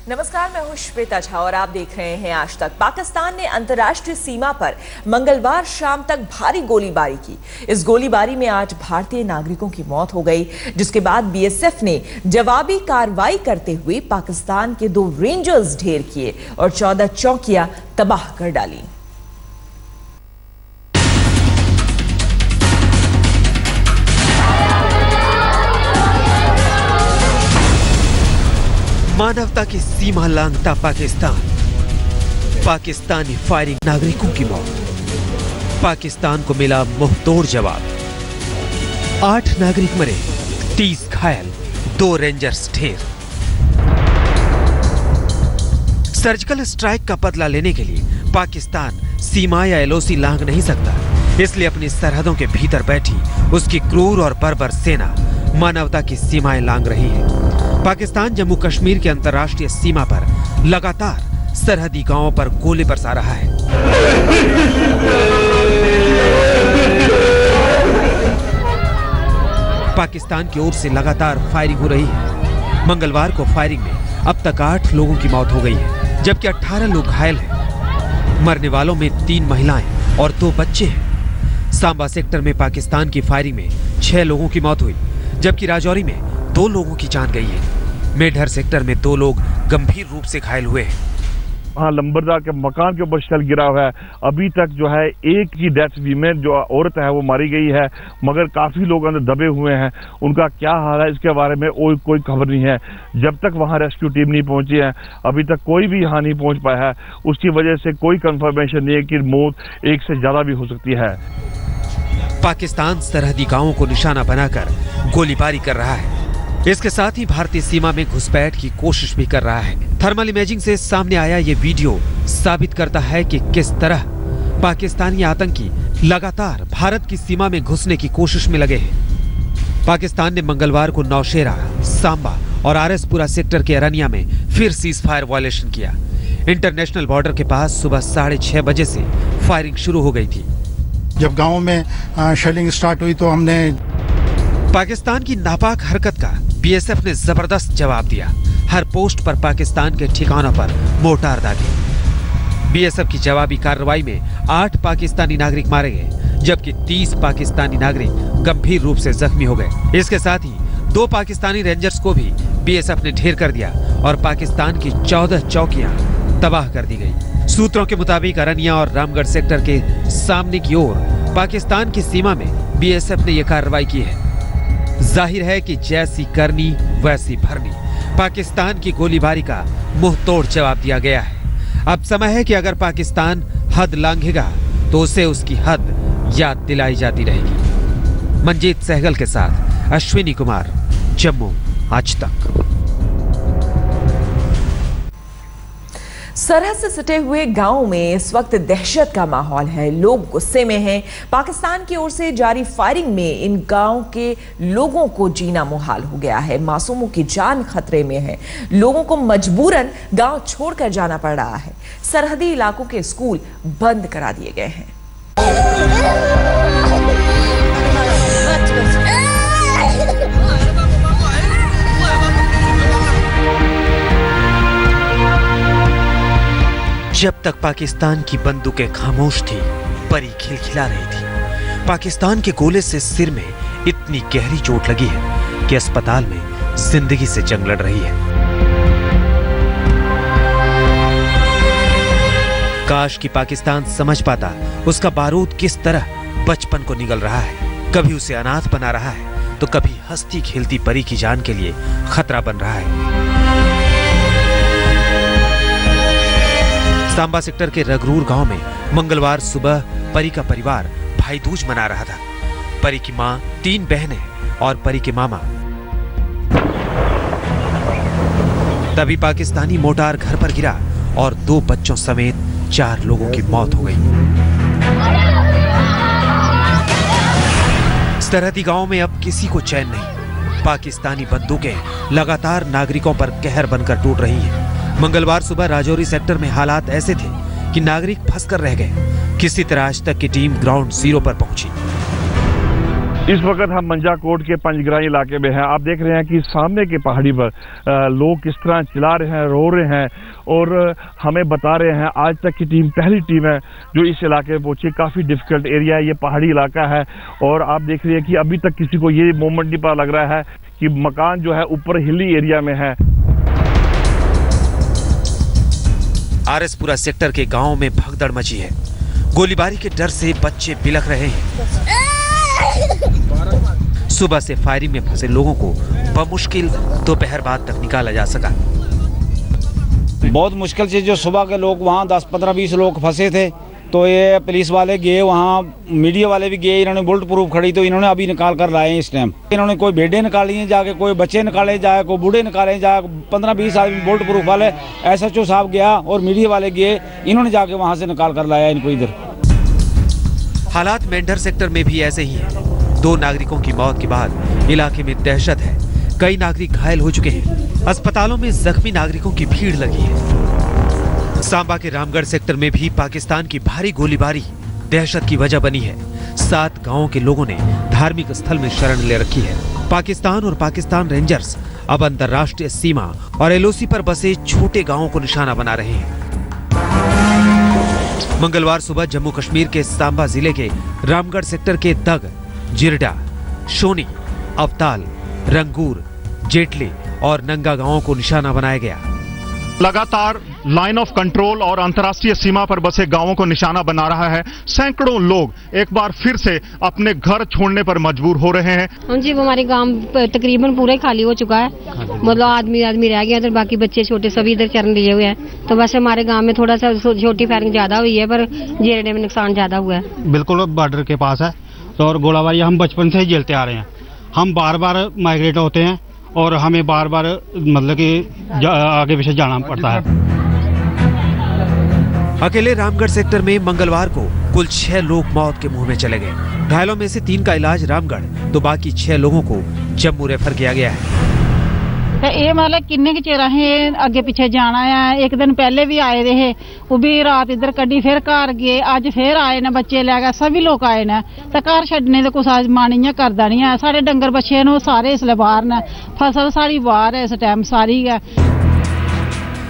नमस्कार, मैं हूं श्वेता झा और आप देख रहे हैं आज तक। पाकिस्तान ने अंतर्राष्ट्रीय सीमा पर मंगलवार शाम तक भारी गोलीबारी की। इस गोलीबारी में 8 भारतीय नागरिकों की मौत हो गई, जिसके बाद बीएसएफ ने जवाबी कार्रवाई करते हुए पाकिस्तान के 2 रेंजर्स ढेर किए और 14 चौकियां तबाह कर डाली। मानवता की सीमा लांघता पाकिस्तानी फायरिंग, नागरिकों की मौत। पाकिस्तान को मिला मुंहतोड़ जवाब। 8 नागरिक मरे, 30 घायल, 2 रेंजर्स ढेर। सर्जिकल स्ट्राइक का बदला लेने के लिए पाकिस्तान सीमा या एलओसी लांघ नहीं सकता, इसलिए अपनी सरहदों के भीतर बैठी उसकी क्रूर और बर्बर सेना मानवता की सीमाएं लांघ रही है। पाकिस्तान जम्मू कश्मीर की अंतर्राष्ट्रीय सीमा पर लगातार सरहदी गांवों पर गोले बरसा रहा है। पाकिस्तान की ओर से लगातार फायरिंग हो रही है। मंगलवार को फायरिंग में अब तक 8 लोगों की मौत हो गई है, जबकि 18 लोग घायल हैं। मरने वालों में 3 महिलाएं और 2 बच्चे हैं। सांबा सेक्टर में पाकिस्तान की फायरिंग में 6 लोगों की मौत हुई, जबकि राजौरी में 2 लोगों की जान गई है। मेढर सेक्टर में 2 लोग गंभीर रूप से घायल हुए हैं। हाँ, लंबरदार के मकान के ऊपर शेल गिरा हुआ है। अभी तक जो है एक की डेथ हुई में जो औरत है वो मारी गई है, मगर काफी लोग अंदर दबे हुए हैं। उनका क्या हाल है इसके बारे में कोई खबर नहीं है। जब तक वहां रेस्क्यू टीम नहीं पहुंची है, अभी तक कोई भी यहाँ नहीं पहुंच पाया है। उसकी वजह से कोई कंफर्मेशन नहीं है कि मौत एक से ज्यादा भी हो सकती है। पाकिस्तान सरहदी गांवों को निशाना बनाकर गोलीबारी कर रहा है। इसके साथ ही भारतीय सीमा में घुसपैठ की कोशिश भी कर रहा है। थर्मल इमेजिंग से सामने आया ये वीडियो साबित करता है कि किस तरह पाकिस्तानी आतंकी लगातार भारत की सीमा में घुसने की कोशिश में लगे हैं। पाकिस्तान ने मंगलवार को नौशेरा, सांबा और आरएसपुरा सेक्टर के अरनिया में फिर सीज फायर वायलेशन किया। इंटरनेशनल बॉर्डर के पास सुबह 6:30 बजे से फायरिंग शुरू हो गई थी। जब गाँव में शेलिंग स्टार्ट हुई तो हमने पाकिस्तान की नापाक हरकत का बीएसएफ ने जबरदस्त जवाब दिया। हर पोस्ट पर पाकिस्तान के ठिकानों पर मोर्टार दागे। बीएसएफ की जवाबी कार्रवाई में 8 पाकिस्तानी नागरिक मारे गए, जबकि 30 पाकिस्तानी नागरिक गंभीर रूप से जख्मी हो गए। इसके साथ ही 2 पाकिस्तानी रेंजर्स को भी बीएसएफ ने ढेर कर दिया और पाकिस्तान की 14 चौकियां तबाह कर दी गई। सूत्रों के मुताबिक अरनिया और रामगढ़ सेक्टर के सामने की ओर पाकिस्तान की सीमा में बीएसएफ ने यह कार्रवाई की है। जाहिर है कि जैसी करनी वैसी भरनी, पाकिस्तान की गोलीबारी का मुंहतोड़ जवाब दिया गया है। अब समय है कि अगर पाकिस्तान हद लांघेगा तो उसे उसकी हद याद दिलाई जाती रहेगी। मंजीत सहगल के साथ अश्विनी कुमार, जम्मू आज तक। सरहद से सटे हुए गांव में इस वक्त दहशत का माहौल है। लोग गुस्से में हैं। पाकिस्तान की ओर से जारी फायरिंग में इन गांव के लोगों को जीना मुहाल हो गया है। मासूमों की जान खतरे में है। लोगों को मजबूरन गांव छोड़कर जाना पड़ रहा है। सरहदी इलाकों के स्कूल बंद करा दिए गए हैं। जब तक पाकिस्तान की बंदूकें खामोश थी, परी खिलखिला रही थी। पाकिस्तान के गोले से सिर में इतनी गहरी चोट लगी है कि अस्पताल में जिंदगी से जंग लड़ रही है। काश कि पाकिस्तान समझ पाता उसका बारूद किस तरह बचपन को निगल रहा है। कभी उसे अनाथ बना रहा है तो कभी हंसती खेलती परी की जान के लिए खतरा बन रहा है। सांबा सेक्टर के रगरूर गांव में मंगलवार सुबह परी का परिवार भाई दूज मना रहा था। परी की मां, 3 बहनें और परी के मामा। तभी पाकिस्तानी मोर्टार घर पर गिरा और 2 बच्चों समेत 4 लोगों की मौत हो गई। सरहदी गांव में अब किसी को चैन नहीं। पाकिस्तानी बंदूकें लगातार नागरिकों पर कहर बनकर टूट रही हैं। मंगलवार सुबह राजौरी सेक्टर में हालात ऐसे थे कि नागरिक फंसकर रह गए। किसी तरह आज तक की टीम ग्राउंड जीरो पर पहुंची। इस वक्त हम मंजाकोट के पंजग्राई इलाके में हैं। आप देख रहे हैं कि सामने की पहाड़ी पर लोग किस तरह चिल्ला रहे हैं, रो रहे हैं और हमें बता रहे हैं आज तक की टीम पहली टीम है जो इस इलाके में पहुंची। काफ़ी डिफिकल्ट एरिया है, ये पहाड़ी इलाका है और आप देख रहे हैं कि अभी तक किसी को ये मोमेंट नहीं पता लग रहा है कि मकान जो है ऊपर हिली एरिया में है। आरएसपुरा सेक्टर के गांव में भगदड़ मची है। गोलीबारी के डर से बच्चे बिलख रहे हैं। सुबह से फायरिंग में फंसे लोगों को बमुश्किल दोपहर बाद तक निकाला जा सका। बहुत मुश्किल से जो सुबह के लोग वहाँ 10, 15, 20 लोग फंसे थे, तो ये पुलिस वाले गए वहाँ, मीडिया वाले भी गए, इन्होंने बुलेट प्रूफ खड़ी तो इन्होंने अभी निकाल कर लाए हैं इस टाइम। इन्होंने कोई भेड़े निकाली हैं जाके, कोई बच्चे निकाले जाए, कोई बूढ़े निकाले जाए, 15-20 आदमी बुलेट प्रूफ वाले। SHO साहब गया और मीडिया वाले गए, इन्होंने जाके वहाँ से निकाल कर लाया इनको इधर। हालात मेंढर सेक्टर में भी ऐसे ही हैं। 2 नागरिकों की मौत के बाद इलाके में दहशत है। कई नागरिक घायल हो चुके हैं। अस्पतालों में जख्मी नागरिकों की भीड़ लगी है। सांबा के रामगढ़ सेक्टर में भी पाकिस्तान की भारी गोलीबारी दहशत की वजह बनी है। 7 गांवों के लोगों ने धार्मिक स्थल में शरण ले रखी है। पाकिस्तान और पाकिस्तान रेंजर्स अब अंतर्राष्ट्रीय सीमा और LOC पर बसे छोटे गांवों को निशाना बना रहे हैं। मंगलवार सुबह जम्मू कश्मीर के सांबा जिले के रामगढ़ सेक्टर के दग, जिरडा, शोनी, अवताल, रंगूर, जेटली और नंगा गांवों को निशाना बनाया गया। लगातार लाइन ऑफ कंट्रोल और अंतर्राष्ट्रीय सीमा पर बसे गांवों को निशाना बना रहा है। सैकड़ों लोग एक बार फिर से अपने घर छोड़ने पर मजबूर हो रहे हैं। हाँ जी, वो हमारे गांव तकरीबन पूरा ही खाली हो चुका है। मतलब आदमी रह गया इधर, बाकी बच्चे छोटे सभी इधर चरण लिए हुए हैं। तो वैसे हमारे गांव में थोड़ा सा छोटी फायरिंग ज्यादा हुई है, पर जेरडे में नुकसान ज्यादा हुआ है। बिल्कुल बॉर्डर के पास है तो, और गोलाबारी हम बचपन से ही झेलते आ रहे हैं। हम बार बार माइग्रेट होते हैं और हमें बार बार मतलब कि आगे पीछे जाना पड़ता है। अकेले रामगढ़ सेक्टर में मंगलवार को कुल 6 लोग मौत के मुंह में चले गए। घायलों में से 3 का इलाज रामगढ़ तो बाकी 6 लोगों को जम्मू रेफर किया गया है। ये मतलब किन्ने के चेरा है आगे पीछे जाना है। एक दिन पहले भी आए रहे, वो भी रात इधर कड़ी, फिर घर गए, आज फिर आए ने बच्चे लैके, सभी लोग आए ने। तो घर छड्डने तो कुछ मन इ'यां करदा नहीं है। साढ़े डंगर बच्चे न सारे इसले बाहर ने, फसल सारी बाहर है इस टाइम सारी है।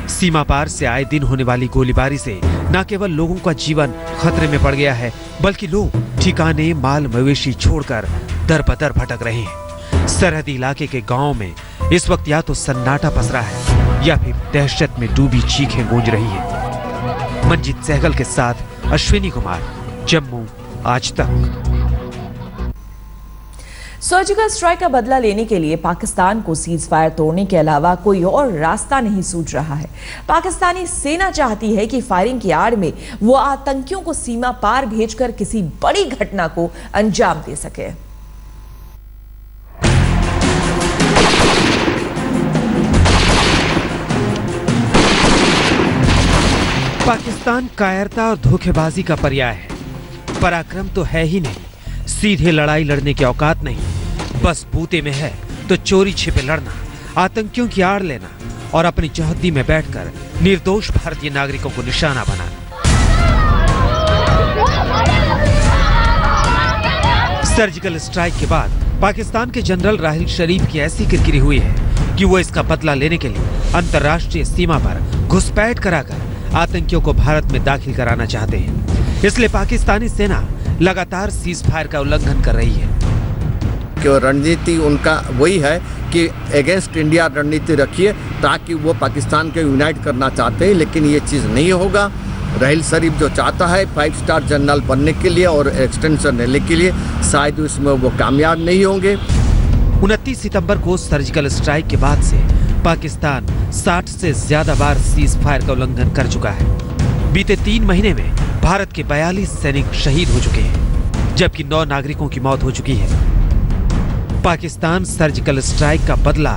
सीमा पार से आए दिन होने वाली गोलीबारी से न केवल लोगों का जीवन खतरे में पड़ गया है, बल्कि लोग ठिकाने, माल मवेशी छोड़कर दर बदर भटक रहे हैं। सरहदी इलाके के गांव में इस वक्त या तो सन्नाटा पसरा है या फिर दहशत में डूबी चीखें गूंज रही है। मंजीत सहगल के साथ अश्विनी कुमार, जम्मू, आज तक। सर्जिकल स्ट्राइक का बदला लेने के लिए पाकिस्तान को सीज फायर तोड़ने के अलावा कोई और रास्ता नहीं सूझ रहा है। पाकिस्तानी सेना चाहती है कि फायरिंग की आड़ में वो आतंकियों को सीमा पार भेजकर किसी बड़ी घटना को अंजाम दे सके। पाकिस्तान कायरता और धोखेबाजी का पर्याय है। पराक्रम तो है ही नहीं, सीधे लड़ाई लड़ने की औकात नहीं, बस बूते में है तो चोरी छिपे लड़ना, आतंकियों की आड़ लेना और अपनी चौहद्दी में बैठकर निर्दोष भारतीय नागरिकों को निशाना बनाना। सर्जिकल स्ट्राइक के बाद पाकिस्तान के जनरल राहिल शरीफ की ऐसी किरकिरी हुई है कि वो इसका बदला लेने के लिए अंतर्राष्ट्रीय सीमा पर घुसपैठ कराकर आतंकियों को भारत में दाखिल कराना चाहते हैं। इसलिए पाकिस्तानी सेना लगातार सीज फायर का उल्लंघन कर रही है। कि रणनीति उनका वही है कि अगेंस्ट इंडिया रणनीति रखिए, ताकि वो पाकिस्तान को यूनाइट करना चाहते हैं, लेकिन ये चीज़ नहीं होगा। राहिल शरीफ जो चाहता है 5 स्टार जनरल बनने के लिए और एक्सटेंशन लेने के लिए, शायद उसमें वो कामयाब नहीं होंगे। 29 सितंबर को सर्जिकल स्ट्राइक के बाद से पाकिस्तान 60 से ज्यादा बार सीज फायर का उल्लंघन कर चुका है। बीते 3 महीने में भारत के 42 सैनिक शहीद हो चुके हैं, जबकि 9 नागरिकों की मौत हो चुकी है। पाकिस्तान सर्जिकल स्ट्राइक का बदला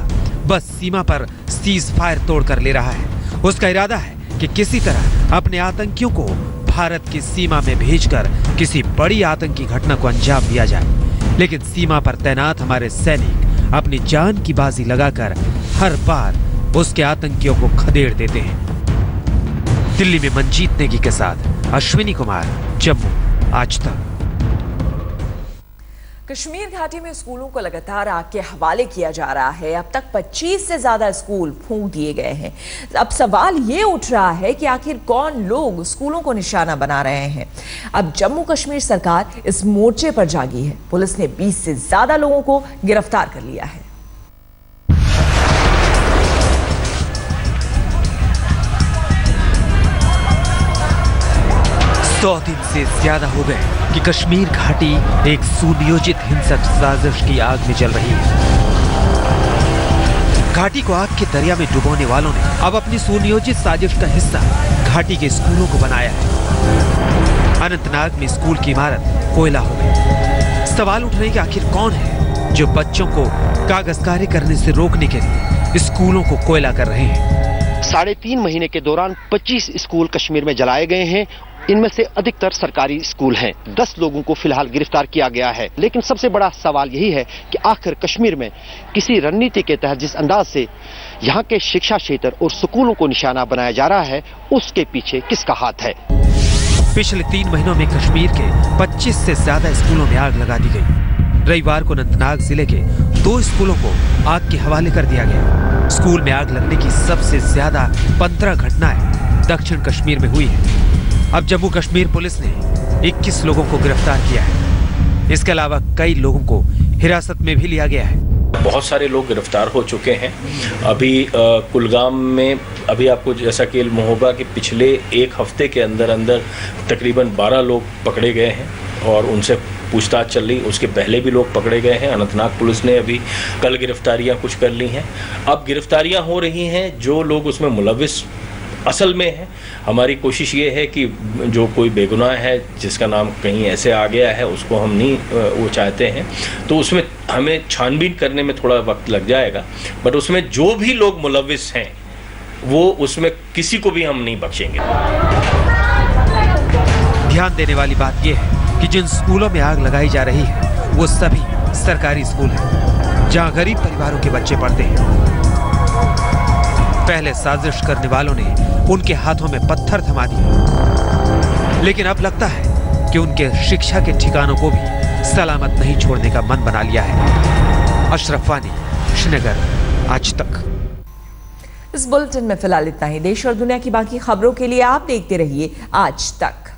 बस सीमा पर सीज फायर तोड़कर ले रहा है। उसका इरादा है कि किसी तरह अपने आतंकियों को भारत की सीमा में भेजकर किसी बड़ी आतंकी घटना को अंजाम दिया जाए। लेकिन सीमा पर तैनात हमारे सैनिक अपनी जान की बाजी लगाकर हर बार उसके आतंकियों को खदेड़ देते हैं। दिल्ली में मंजीत नेगी के साथ अश्विनी कुमार, जम्मू, आज तक। कश्मीर घाटी में स्कूलों को लगातार आग के हवाले किया जा रहा है। अब तक 25 से ज्यादा स्कूल फूंक दिए गए हैं। अब सवाल ये उठ रहा है कि आखिर कौन लोग स्कूलों को निशाना बना रहे हैं। अब जम्मू कश्मीर सरकार इस मोर्चे पर जागी है। पुलिस ने 20 से ज्यादा लोगों को गिरफ्तार कर लिया है। सौ दिन से ज्यादा हो गए कि कश्मीर घाटी एक सुनियोजित हिंसक साजिश की आग में जल रही है। घाटी को आग के दरिया में डुबोने वालों ने अब अपनी सुनियोजित साजिश का हिस्सा घाटी के स्कूलों को बनाया है। अनंतनाग में स्कूल की इमारत कोयला हो गई। सवाल उठ रहे हैं कि आखिर कौन है जो बच्चों को कागज कार्य करने से रोकने के लिए स्कूलों को कोयला कर रहे हैं। 3.5 महीने के दौरान 25 स्कूल कश्मीर में जलाए गए हैं। इनमें से अधिकतर सरकारी स्कूल हैं। 10 लोगों को फिलहाल गिरफ्तार किया गया है। लेकिन सबसे बड़ा सवाल यही है कि आखिर कश्मीर में किसी रणनीति के तहत जिस अंदाज से यहाँ के शिक्षा क्षेत्र और स्कूलों को निशाना बनाया जा रहा है, उसके पीछे किसका हाथ है। पिछले 3 महीनों में कश्मीर के 25 से ज्यादा स्कूलों में आग लगा दी गई। रविवार को अनंतनाग जिले के 2 स्कूलों को आग के हवाले कर दिया गया। स्कूल में आग लगने की सबसे ज्यादा 15 घटनाएं दक्षिण कश्मीर में हुई है। अब जम्मू कश्मीर पुलिस ने 21 लोगों को गिरफ्तार किया है। इसके अलावा कई लोगों को हिरासत में भी लिया गया है। बहुत सारे लोग गिरफ्तार हो चुके हैं। अभी कुलगाम में अभी आपको जैसा कि इल्म होगा कि पिछले 1 हफ्ते के अंदर अंदर तकरीबन 12 लोग पकड़े गए हैं और उनसे पूछताछ चल रही। उसके पहले भी लोग पकड़े गए हैं। अनंतनाग पुलिस ने अभी कल गिरफ्तारियां कुछ कर ली हैं। अब गिरफ्तारियां हो रही हैं जो लोग उसमें मुलविस असल में है। हमारी कोशिश ये है कि जो कोई बेगुनाह है जिसका नाम कहीं ऐसे आ गया है उसको हम नहीं वो चाहते हैं, तो उसमें हमें छानबीन करने में थोड़ा वक्त लग जाएगा। बट उसमें जो भी लोग मुलविस हैं वो उसमें किसी को भी हम नहीं बख्शेंगे। ध्यान देने वाली बात यह है कि जिन स्कूलों में आग लगाई जा रही है वो सभी सरकारी स्कूल हैं जहां गरीब परिवारों के बच्चे पढ़ते हैं। पहले साजिश करने वालों ने उनके हाथों में पत्थर थमा दिए, लेकिन अब लगता है कि उनके शिक्षा के ठिकानों को भी सलामत नहीं छोड़ने का मन बना लिया है। अशरफ वानी, श्रीनगर, आज तक। इस बुलेटिन में फिलहाल इतना ही। देश और दुनिया की बाकी खबरों के लिए आप देखते रहिए आज तक।